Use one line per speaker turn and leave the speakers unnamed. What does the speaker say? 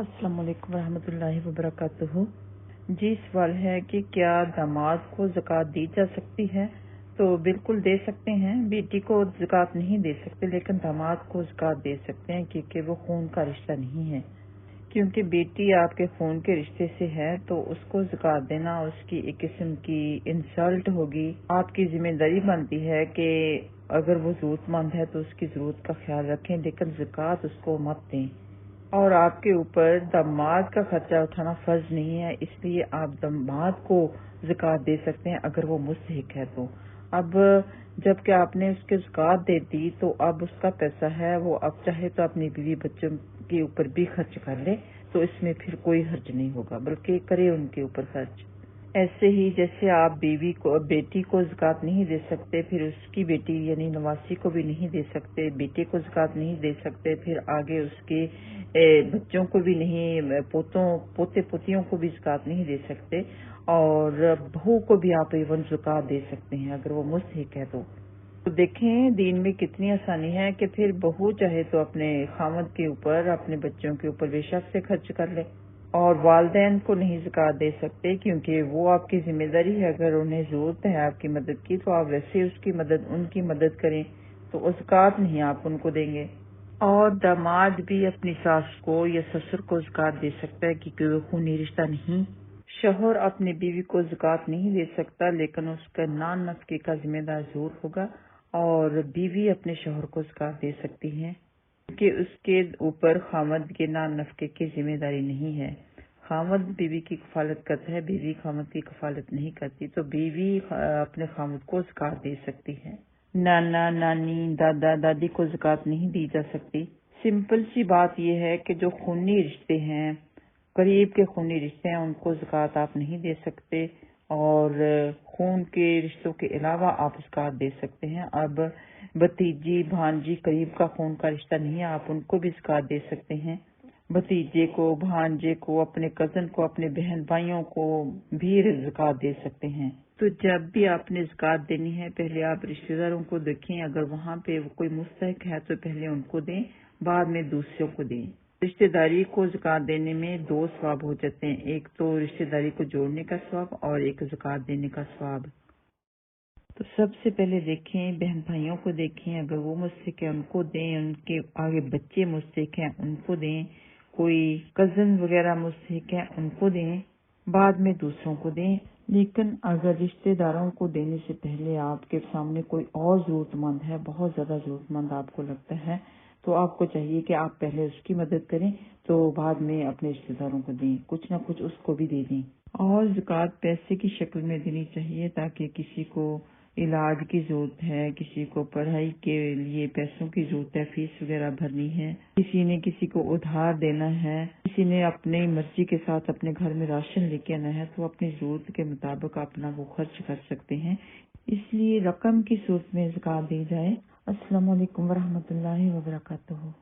अस्सलाम वालेकुम रहमतुल्लाहि वबरकातुहू। जी, सवाल है कि क्या दामाद को ज़कात दी जा सकती है? तो बिल्कुल दे सकते हैं। बेटी को ज़कात नहीं दे सकते, लेकिन दामाद को ज़कात दे सकते हैं क्योंकि वो खून का रिश्ता नहीं है। क्योंकि बेटी आपके खून के रिश्ते से है तो उसको ज़कात देना उसकी एक किस्म की इंसल्ट होगी। आपकी जिम्मेदारी बनती है कि अगर वो ज़रूरतमंद है तो उसकी ज़रूरत का ख्याल रखें, लेकिन ज़कात उसको मत दें। और आपके ऊपर दामाद का खर्चा उठाना फर्ज नहीं है, इसलिए आप दामाद को ज़कात दे सकते हैं अगर वो मुस्तहिक है तो। अब जबकि आपने उसके ज़कात दे दी तो अब उसका पैसा है, वो अब चाहे तो अपनी बीवी बच्चों के ऊपर भी खर्च कर ले, तो इसमें फिर कोई हर्ज नहीं होगा, बल्कि करे उनके ऊपर खर्च। ऐसे ही जैसे आप बेटी को ज़कात नहीं दे सकते, फिर उसकी बेटी यानी नवासी को भी नहीं दे सकते, बेटे को ज़कात नहीं दे सकते, फिर आगे उसके बच्चों को भी नहीं, पोते पोतियों को भी ज़कात नहीं दे सकते, और बहू को भी आप इवन ज़कात दे सकते हैं अगर वो मुस्तहिक है तो देखें दीन में कितनी आसानी है कि फिर बहू चाहे तो अपने खामद के ऊपर, अपने बच्चों के ऊपर बेशक से खर्च कर ले, और वालदैन को नहीं ज़कात दे सकते क्योंकि वो आपकी जिम्मेदारी है। अगर उन्हें जरूरत है आपकी मदद की तो आप वैसे उनकी मदद करें, तो ज़कात नहीं आप उनको देंगे। और दामाद भी अपनी सास को या ससुर को ज़कात दे सकता है क्योंकि वो खूनी रिश्ता नहीं। शोहर अपनी बीवी को ज़कात नहीं दे सकता, लेकिन उसका नान नफके का जिम्मेदार जरूर होगा, और बीवी अपने शोहर को ज़कात दे सकती है क्योंकि उसके ऊपर खामद के नान नफके की जिम्मेदारी नहीं है। खामद बीवी की कफालत करता है, बीवी खामद की कफालत नहीं करती, तो बीवी अपने खामद को ज़कात दे सकती है। नाना नानी दादा दादी को ज़कात नहीं दी जा सकती। सिंपल सी बात यह है कि जो खूनी रिश्ते हैं, करीब के खूनी रिश्ते हैं, उनको ज़कात आप नहीं दे सकते, और खून के रिश्तों के अलावा आप ज़कात दे सकते हैं। अब भतीजी भांजी करीब का खून का रिश्ता नहीं है, आप उनको भी ज़कात दे सकते हैं। भतीजे को, भांजे को, अपने कजन को, अपने बहन भाइयों को भी ज़कात दे सकते हैं। तो जब भी आपने ज़कात देनी है पहले आप रिश्तेदारों को देखें, अगर वहाँ पे वो कोई मुस्तहिक है तो पहले उनको दें, बाद में दूसरों को दें। रिश्तेदारी को ज़कात देने में दो सवाब हो जाते हैं, एक तो रिश्तेदारी को जोड़ने का सवाब और एक ज़कात देने का सवाब। तो सबसे पहले देखें बहन भाइयों को देखें, अगर वो मुस्तहिक है उनको दें, उनके आगे बच्चे मुस्तहिक हैं उनको दें, कोई कजन वगैरह मुस्तहिक है उनको दें, बाद में दूसरों को दें। लेकिन अगर रिश्तेदारों को देने से पहले आपके सामने कोई और जरूरतमंद है, बहुत ज्यादा जरूरतमंद आपको लगता है, तो आपको चाहिए कि आप पहले उसकी मदद करें, तो बाद में अपने रिश्तेदारों को दें, कुछ न कुछ उसको भी दे दें। और ज़कात पैसे की शक्ल में देनी चाहिए, ताकि किसी को इलाज की जरूरत है, किसी को पढ़ाई के लिए पैसों की जरूरत है, फीस वगैरह भरनी है, किसी ने किसी को उधार देना है, किसी ने अपनी मर्जी के साथ अपने घर में राशन लेके आना है, तो अपनी जरूरत के मुताबिक अपना वो खर्च कर सकते हैं, इसलिए रकम की सूरत में ज़कात दी जाए। अस्सलाम वालेकुम वरहमतुल्लाहि वबरकातुहू।